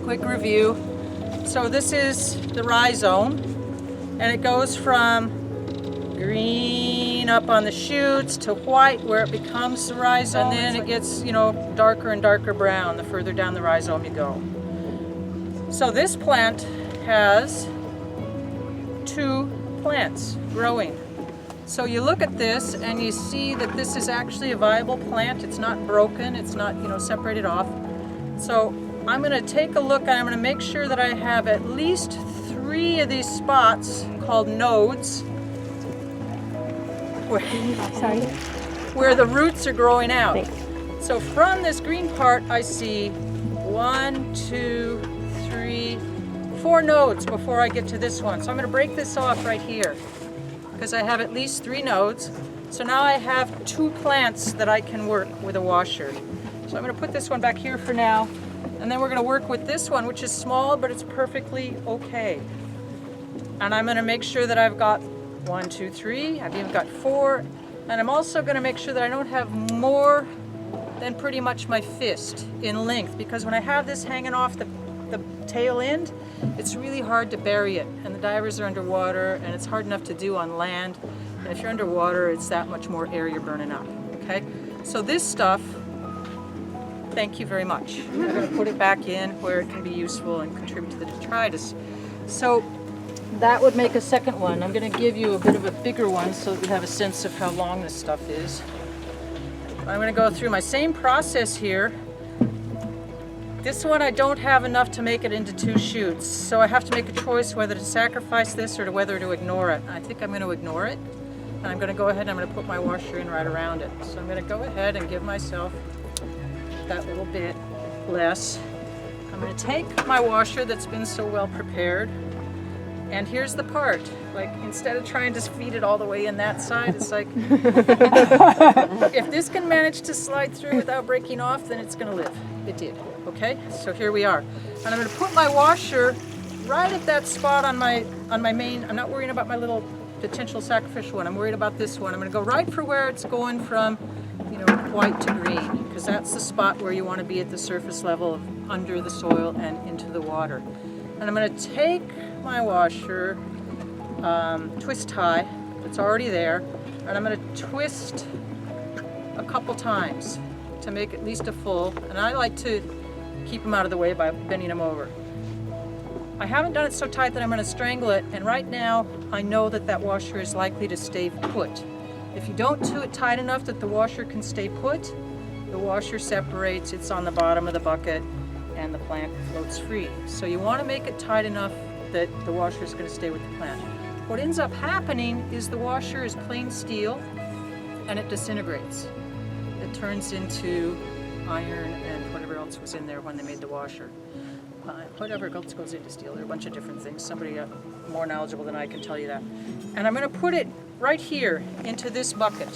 quick review. So this is the rhizome, and it goes from green up on the shoots to white where it becomes the rhizome, and then it gets, you know, darker and darker brown the further down the rhizome you go. So this plant has 2 plants growing. So you look at this and you see that this is actually a viable plant. It's not broken, it's not, you know, separated off. So I'm going to take a look and I'm going to make sure that I have at least 3 of these spots called nodes where the roots are growing out. Thanks. So from this green part I see 1, 2, 3, 4 nodes before I get to this one. So I'm going to break this off right here because I have at least 3 nodes. So now I have 2 plants that I can work with a washer. So I'm going to put this one back here for now, and then we're going to work with this one, which is small, but it's perfectly okay. And I'm going to make sure that I've got 1, 2, 3, I've even got 4, and I'm also going to make sure that I don't have more than pretty much my fist in length, because when I have this hanging off the tail end, it's really hard to bury it, and the divers are underwater, and it's hard enough to do on land, and if you're underwater, it's that much more air you're burning up, okay? So this stuff, thank you very much. I'm going to put it back in where it can be useful and contribute to the detritus. So that would make a second one. I'm going to give you a bit of a bigger one so that you have a sense of how long this stuff is. I'm going to go through my same process here. This one I don't have enough to make it into 2 shoots, so I have to make a choice whether to sacrifice this or whether to ignore it. I think I'm going to ignore it, and I'm going to go ahead and I'm going to put my washer in right around it. So I'm going to go ahead and give myself that little bit less. I'm going to take my washer that's been so well prepared, and here's the part, like instead of trying to feed it all the way in that side, it's like if this can manage to slide through without breaking off, then it's going to live. It did. Okay, so here we are, and I'm going to put my washer right at that spot on my main. I'm not worrying about my little potential sacrificial one. I'm worried about this one. I'm going to go right for where it's going from, you know, white to green, because that's the spot where you want to be at the surface level of under the soil and into the water. And I'm going to take my washer, twist tie that's already there, and I'm going to twist a couple times to make at least a full, and I like to keep them out of the way by bending them over. I haven't done it so tight that I'm going to strangle it, and right now I know that that washer is likely to stay put. If you don't do it tight enough that the washer can stay put, the washer separates, it's on the bottom of the bucket, and the plant floats free. So you want to make it tight enough that the washer is going to stay with the plant. What ends up happening is the washer is plain steel and it disintegrates. It turns into iron and whatever else was in there when they made the washer. Whatever else goes into steel, there are a bunch of different things. Somebody more knowledgeable than I can tell you that. And I'm going to put it right here into this bucket.